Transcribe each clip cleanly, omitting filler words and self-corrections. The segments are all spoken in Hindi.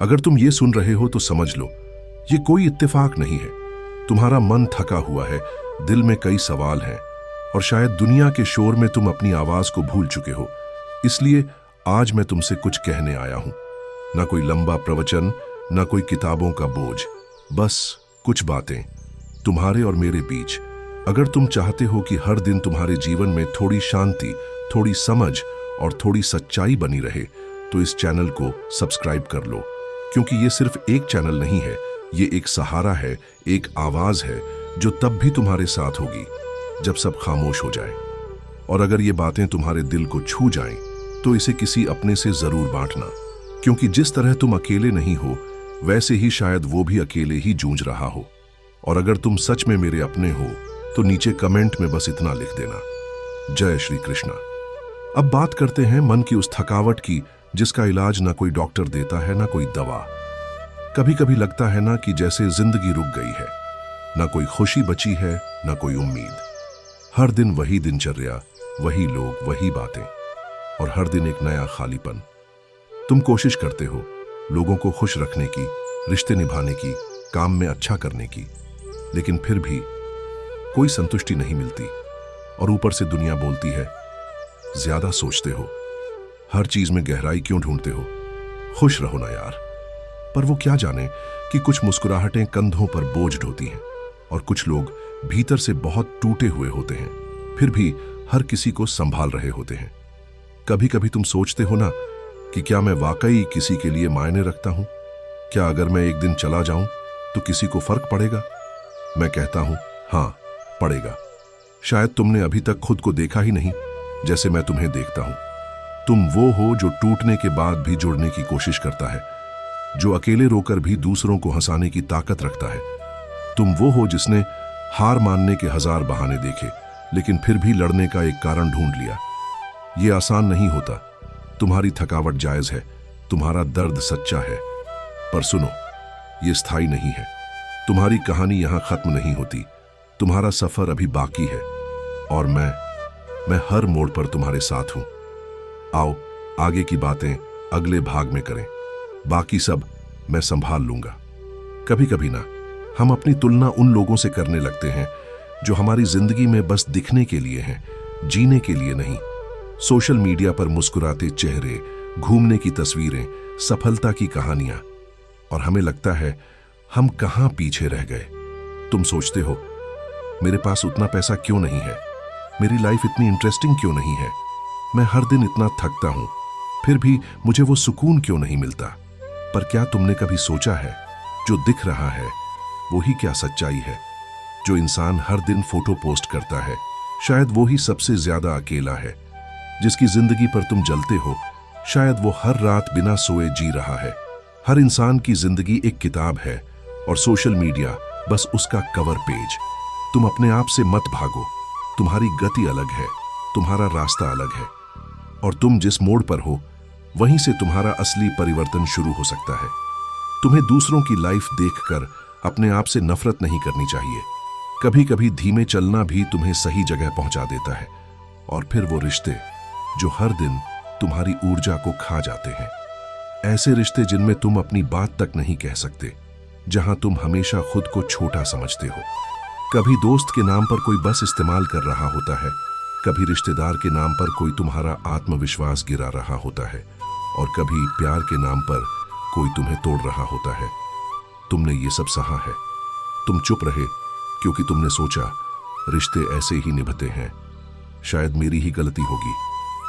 अगर तुम ये सुन रहे हो तो समझ लो, ये कोई इत्तेफाक नहीं है। तुम्हारा मन थका हुआ है, दिल में कई सवाल हैं और शायद दुनिया के शोर में तुम अपनी आवाज को भूल चुके हो। इसलिए आज मैं तुमसे कुछ कहने आया हूं। ना कोई लंबा प्रवचन, ना कोई किताबों का बोझ, बस कुछ बातें तुम्हारे और मेरे बीच। अगर तुम चाहते हो कि हर दिन तुम्हारे जीवन में थोड़ी शांति, थोड़ी समझ और थोड़ी सच्चाई बनी रहे, तो इस चैनल को सब्सक्राइब कर लो। क्योंकि ये सिर्फ एक चैनल नहीं है, ये एक सहारा है, एक आवाज है जो तब भी तुम्हारे साथ होगी जब सब खामोश हो जाए। और अगर ये बातें तुम्हारे दिल को छू जाएं, तो इसे किसी अपने से जरूर बांटना। क्योंकि जिस तरह तुम अकेले नहीं हो, वैसे ही शायद वो भी अकेले ही जूझ रहा हो। और अगर तुम सच में मेरे अपने हो, तो नीचे कमेंट में बस इतना लिख देना, जय श्री कृष्णा। अब बात करते हैं मन की उस थकावट की, जिसका इलाज ना कोई डॉक्टर देता है, ना कोई दवा। कभी कभी लगता है ना कि जैसे जिंदगी रुक गई है, ना कोई खुशी बची है, ना कोई उम्मीद। हर दिन वही दिनचर्या, वही लोग, वही बातें, और हर दिन एक नया खालीपन। तुम कोशिश करते हो लोगों को खुश रखने की, रिश्ते निभाने की, काम में अच्छा करने की, लेकिन फिर भी कोई संतुष्टि नहीं मिलती। और ऊपर से दुनिया बोलती है, ज्यादा सोचते हो, हर चीज में गहराई क्यों ढूंढते हो, खुश रहो ना यार। पर वो क्या जाने कि कुछ मुस्कुराहटें कंधों पर बोझ ढोती हैं और कुछ लोग भीतर से बहुत टूटे हुए होते हैं, फिर भी हर किसी को संभाल रहे होते हैं। कभी कभी तुम सोचते हो ना कि क्या मैं वाकई किसी के लिए मायने रखता हूं? क्या अगर मैं एक दिन चला जाऊं तो किसी को फर्क पड़ेगा? मैं कहता हूं, हां, पड़ेगा। शायद तुमने अभी तक खुद को देखा ही नहीं जैसे मैं तुम्हें देखता हूं। तुम वो हो जो टूटने के बाद भी जुड़ने की कोशिश करता है, जो अकेले रोकर भी दूसरों को हंसाने की ताकत रखता है। तुम वो हो जिसने हार मानने के 1000 बहाने देखे, लेकिन फिर भी लड़ने का एक कारण ढूंढ लिया। ये आसान नहीं होता। तुम्हारी थकावट जायज है, तुम्हारा दर्द सच्चा है, पर सुनो, ये स्थायी नहीं है। तुम्हारी कहानी यहां खत्म नहीं होती। तुम्हारा सफर अभी बाकी है और मैं हर मोड़ पर तुम्हारे साथ हूं। आओ, आगे की बातें अगले भाग में करें, बाकी सब मैं संभाल लूंगा। कभी कभी ना हम अपनी तुलना उन लोगों से करने लगते हैं जो हमारी जिंदगी में बस दिखने के लिए हैं, जीने के लिए नहीं। सोशल मीडिया पर मुस्कुराते चेहरे, घूमने की तस्वीरें, सफलता की कहानियां, और हमें लगता है हम कहां पीछे रह गए। तुम सोचते हो, मेरे पास उतना पैसा क्यों नहीं है, मेरी लाइफ इतनी इंटरेस्टिंग क्यों नहीं है, मैं हर दिन इतना थकता हूं, फिर भी मुझे वो सुकून क्यों नहीं मिलता। पर क्या तुमने कभी सोचा है, जो दिख रहा है वो ही क्या सच्चाई है? जो इंसान हर दिन फोटो पोस्ट करता है, शायद वो ही सबसे ज्यादा अकेला है। जिसकी जिंदगी पर तुम जलते हो, शायद वो हर रात बिना सोए जी रहा है। हर इंसान की जिंदगी एक किताब है और सोशल मीडिया बस उसका कवर पेज। तुम अपने आप से मत भागो। तुम्हारी गति अलग है, तुम्हारा रास्ता अलग है, और तुम जिस मोड़ पर हो, वहीं से तुम्हारा असली परिवर्तन शुरू हो सकता है। तुम्हें दूसरों की लाइफ देखकर अपने आप से नफरत नहीं करनी चाहिए। कभी कभी धीमे चलना भी तुम्हें सही जगह पहुंचा देता है। और फिर वो रिश्ते जो हर दिन तुम्हारी ऊर्जा को खा जाते हैं, ऐसे रिश्ते जिनमें तुम अपनी बात तक नहीं कह सकते, जहां तुम हमेशा खुद को छोटा समझते हो। कभी दोस्त के नाम पर कोई बस इस्तेमाल कर रहा होता है, कभी रिश्तेदार के नाम पर कोई तुम्हारा आत्मविश्वास गिरा रहा होता है, और कभी प्यार के नाम पर कोई तुम्हें तोड़ रहा होता है। तुमने ये सब सहा है। तुम चुप रहे क्योंकि तुमने सोचा रिश्ते ऐसे ही निभते हैं, शायद मेरी ही गलती होगी।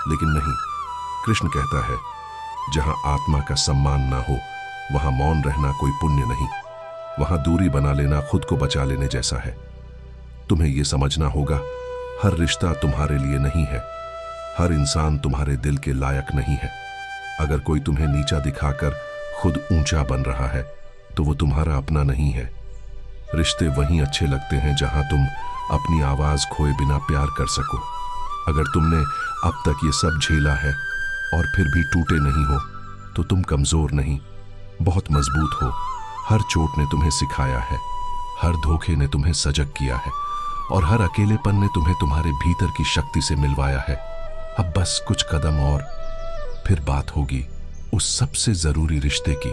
लेकिन नहीं, कृष्ण कहता है, जहां आत्मा का सम्मान ना हो, वहां मौन रहना कोई पुण्य नहीं, वहां दूरी बना लेना खुद को बचा लेने जैसा है। तुम्हें यह समझना होगा, हर रिश्ता तुम्हारे लिए नहीं है, हर इंसान तुम्हारे दिल के लायक नहीं है। अगर कोई तुम्हें नीचा दिखाकर खुद ऊंचा बन रहा है, तो वो तुम्हारा अपना नहीं है। रिश्ते वहीं अच्छे लगते हैं जहां तुम अपनी आवाज खोए बिना प्यार कर सको। अगर तुमने अब तक ये सब झेला है और फिर भी टूटे नहीं हो, तो तुम कमजोर नहीं, बहुत मजबूत हो। हर चोट ने तुम्हें सिखाया है, हर धोखे ने तुम्हें सजग किया है, और हर अकेलेपन ने तुम्हें तुम्हारे भीतर की शक्ति से मिलवाया है। अब बस कुछ कदम और, फिर बात होगी उस सबसे जरूरी रिश्ते की,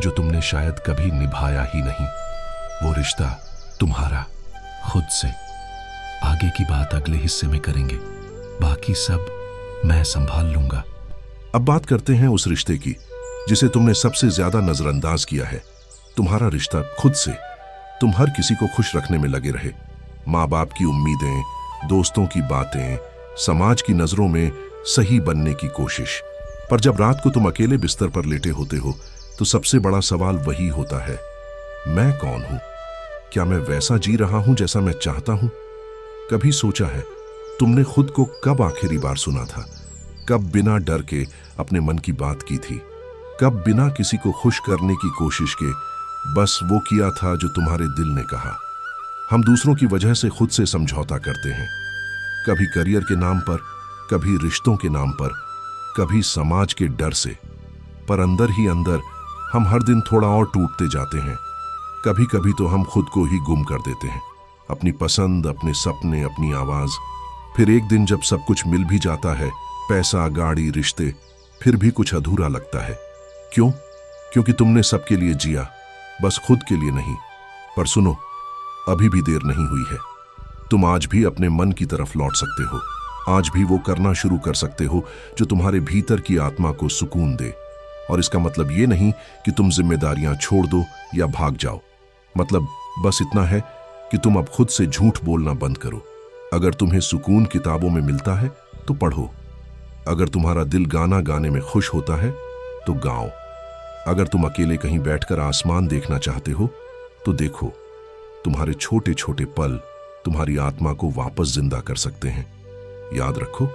जो तुमने शायद कभी निभाया ही नहीं। वो रिश्ता तुम्हारा खुद से। आगे की बात अगले हिस्से में करेंगे, बाकी सब मैं संभाल लूंगा। अब बात करते हैं उस रिश्ते की जिसे तुमने सबसे ज्यादा नजरअंदाज किया है, तुम्हारा रिश्ता खुद से। तुम हर किसी को खुश रखने में लगे रहे, माँ बाप की उम्मीदें, दोस्तों की बातें, समाज की नजरों में सही बनने की कोशिश। पर जब रात को तुम अकेले बिस्तर पर लेटे होते हो तो सबसे बड़ा सवाल वही होता है, मैं कौन हूं? क्या मैं वैसा जी रहा हूं जैसा मैं चाहता हूं? कभी सोचा है तुमने खुद को कब आखिरी बार सुना था? कब बिना डर के अपने मन की बात की थी? कब बिना किसी को खुश करने की कोशिश के बस वो किया था जो तुम्हारे दिल ने कहा? हम दूसरों की वजह से खुद से समझौता करते हैं, कभी करियर के नाम पर, कभी रिश्तों के नाम पर, कभी समाज के डर से। पर अंदर ही अंदर हम हर दिन थोड़ा और टूटते जाते हैं। कभी कभी तो हम खुद को ही गुम कर देते हैं, अपनी पसंद, अपने सपने, अपनी आवाज। फिर एक दिन जब सब कुछ मिल भी जाता है, पैसा, गाड़ी, रिश्ते, फिर भी कुछ अधूरा लगता है। क्यों? क्योंकि तुमने सबके लिए जिया, बस खुद के लिए नहीं। पर सुनो, अभी भी देर नहीं हुई है। तुम आज भी अपने मन की तरफ लौट सकते हो। आज भी वो करना शुरू कर सकते हो जो तुम्हारे भीतर की आत्मा को सुकून दे। और इसका मतलब ये नहीं कि तुम जिम्मेदारियां छोड़ दो या भाग जाओ। मतलब बस इतना है कि तुम अब खुद से झूठ बोलना बंद करो। अगर तुम्हें सुकून किताबों में मिलता है तो पढ़ो। अगर तुम्हारा दिल गाना गाने में खुश होता है तो गाओ। अगर तुम अकेले कहीं बैठकर आसमान देखना चाहते हो तो देखो। तुम्हारे छोटे छोटे पल तुम्हारी आत्मा को वापस जिंदा कर सकते हैं। याद रखो,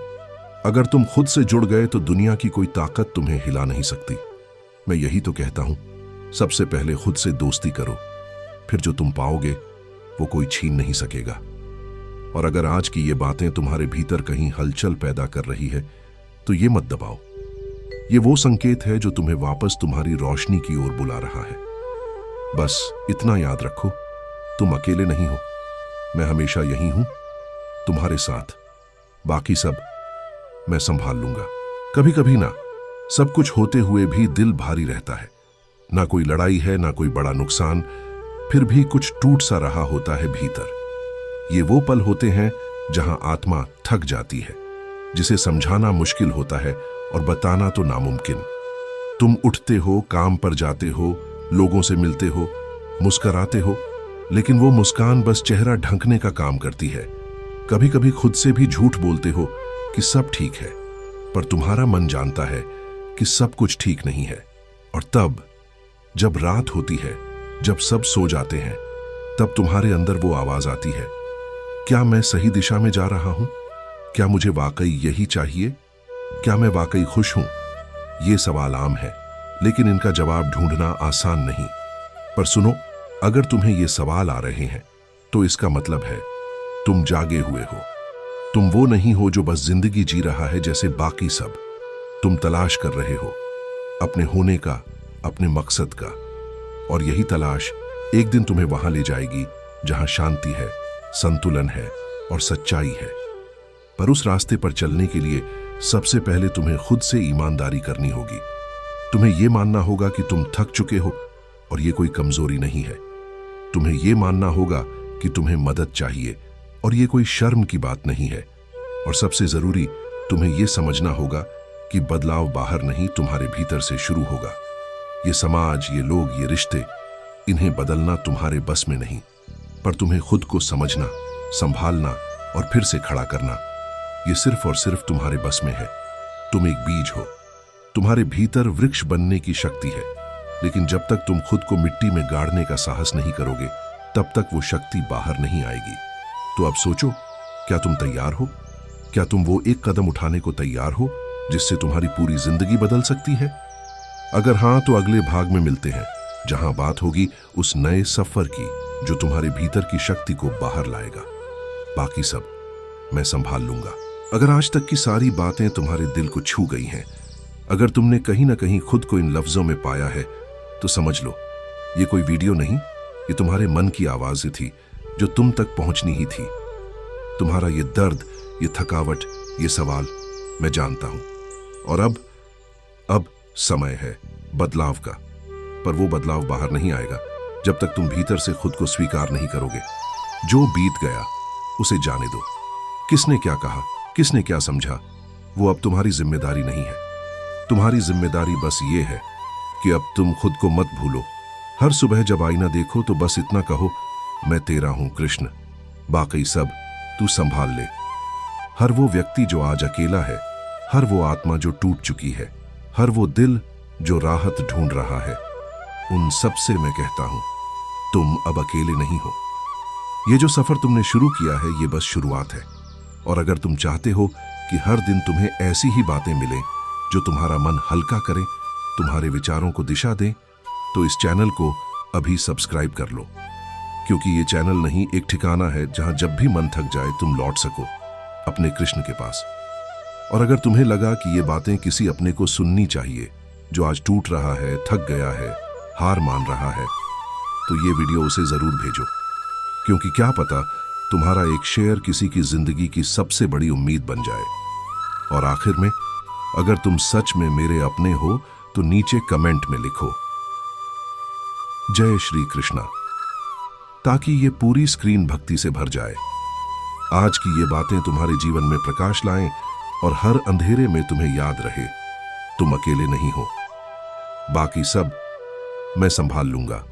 अगर तुम खुद से जुड़ गए तो दुनिया की कोई ताकत तुम्हें हिला नहीं सकती। मैं यही तो कहता हूं, सबसे पहले खुद से दोस्ती करो, फिर जो तुम पाओगे वो कोई छीन नहीं सकेगा। और अगर आज की ये बातें तुम्हारे भीतर कहीं हलचल पैदा कर रही है तो ये मत दबाओ। ये वो संकेत है जो तुम्हें वापस तुम्हारी रोशनी की ओर बुला रहा है। बस इतना याद रखो, तुम अकेले नहीं हो। मैं हमेशा यही हूं, तुम्हारे साथ। बाकी सब मैं संभाल लूंगा। कभी कभी ना, सब कुछ होते हुए भी दिल भारी रहता है। ना कोई लड़ाई है, ना कोई बड़ा नुकसान, फिर भी कुछ टूट सा रहा होता है भीतर। ये वो पल होते हैं जहां आत्मा थक जाती है, जिसे समझाना मुश्किल होता है और बताना तो नामुमकिन। तुम उठते हो, काम पर जाते हो, लोगों से मिलते हो, मुस्कुराते हो, लेकिन वो मुस्कान बस चेहरा ढंकने का काम करती है। कभी कभी खुद से भी झूठ बोलते हो कि सब ठीक है, पर तुम्हारा मन जानता है कि सब कुछ ठीक नहीं है। और तब जब रात होती है, जब सब सो जाते हैं, तब तुम्हारे अंदर वो आवाज आती है, क्या मैं सही दिशा में जा रहा हूं? क्या मुझे वाकई यही चाहिए? क्या मैं वाकई खुश हूं? ये सवाल आम है, लेकिन इनका जवाब ढूंढना आसान नहीं। पर सुनो, अगर तुम्हें ये सवाल आ रहे हैं तो इसका मतलब है तुम जागे हुए हो। तुम वो नहीं हो जो बस जिंदगी जी रहा है जैसे बाकी सब। तुम तलाश कर रहे हो अपने होने का, अपने मकसद का। और यही तलाश एक दिन तुम्हें वहां ले जाएगी जहां शांति है, संतुलन है और सच्चाई है। पर उस रास्ते पर चलने के लिए सबसे पहले तुम्हें खुद से ईमानदारी करनी होगी। तुम्हें यह मानना होगा कि तुम थक चुके हो और यह कोई कमजोरी नहीं है। तुम्हें यह मानना होगा कि तुम्हें मदद चाहिए और यह कोई शर्म की बात नहीं है। और सबसे जरूरी, तुम्हें यह समझना होगा कि बदलाव बाहर नहीं, तुम्हारे भीतर से शुरू होगा। ये समाज, ये लोग, ये रिश्ते, इन्हें बदलना तुम्हारे बस में नहीं, पर तुम्हें खुद को समझना, संभालना और फिर से खड़ा करना, ये सिर्फ और सिर्फ तुम्हारे बस में है। तुम एक बीज हो, तुम्हारे भीतर वृक्ष बनने की शक्ति है, लेकिन जब तक तुम खुद को मिट्टी में गाड़ने का साहस नहीं करोगे, तब तक वो शक्ति बाहर नहीं आएगी। तो अब सोचो, क्या तुम तैयार हो? क्या तुम वो एक कदम उठाने को तैयार हो जिससे तुम्हारी पूरी जिंदगी बदल सकती है? अगर हां, तो अगले भाग में मिलते हैं, जहां बात होगी उस नए सफर की जो तुम्हारे भीतर की शक्ति को बाहर लाएगा। बाकी सब मैं संभाल लूंगा। अगर आज तक की सारी बातें तुम्हारे दिल को छू गई हैं, अगर तुमने कहीं ना कहीं खुद को इन लफ्जों में पाया है, तो समझ लो, ये कोई वीडियो नहीं, ये तुम्हारे मन की आवाज़ें थी जो तुम तक पहुंचनी ही थी। तुम्हारा ये दर्द, ये थकावट, ये सवाल मैं जानता हूं। और अब समय है बदलाव का। पर वो बदलाव बाहर नहीं आएगा जब तक तुम भीतर से खुद को स्वीकार नहीं करोगे। जो बीत गया उसे जाने दो। किसने क्या कहा, किसने क्या समझा, वो अब तुम्हारी जिम्मेदारी नहीं है। तुम्हारी जिम्मेदारी बस ये है कि अब तुम खुद को मत भूलो। हर सुबह जब आईना देखो तो बस इतना कहो, मैं तेरा हूं कृष्ण, बाकी सब तू संभाल ले। हर वो व्यक्ति जो आज अकेला है, हर वो आत्मा जो टूट चुकी है, हर वो दिल जो राहत ढूंढ रहा है, उन सब से मैं कहता हूं, तुम अब अकेले नहीं हो। ये जो सफर तुमने शुरू किया है ये बस शुरुआत है। और अगर तुम चाहते हो कि हर दिन तुम्हें ऐसी ही बातें मिलें जो तुम्हारा मन हल्का करें, तुम्हारे विचारों को दिशा दें, तो इस चैनल को अभी सब्सक्राइब कर लो। क्योंकि ये चैनल नहीं एक ठिकाना है जहां जब भी मन थक जाए तुम लौट सको अपने कृष्ण के पास। और अगर तुम्हें लगा कि ये बातें किसी अपने को सुननी चाहिए जो आज टूट रहा है, थक गया है, हार मान रहा है, तो ये वीडियो उसे जरूर भेजो। क्योंकि क्या पता तुम्हारा एक शेयर किसी की जिंदगी की सबसे बड़ी उम्मीद बन जाए। और आखिर में, अगर तुम सच में मेरे अपने हो तो नीचे कमेंट में लिखो जय श्री कृष्णा, ताकि ये पूरी स्क्रीन भक्ति से भर जाए। आज की ये बातें तुम्हारे जीवन में प्रकाश लाएं और हर अंधेरे में तुम्हें याद रहे, तुम अकेले नहीं हो, बाकी सब मैं संभाल लूंगा।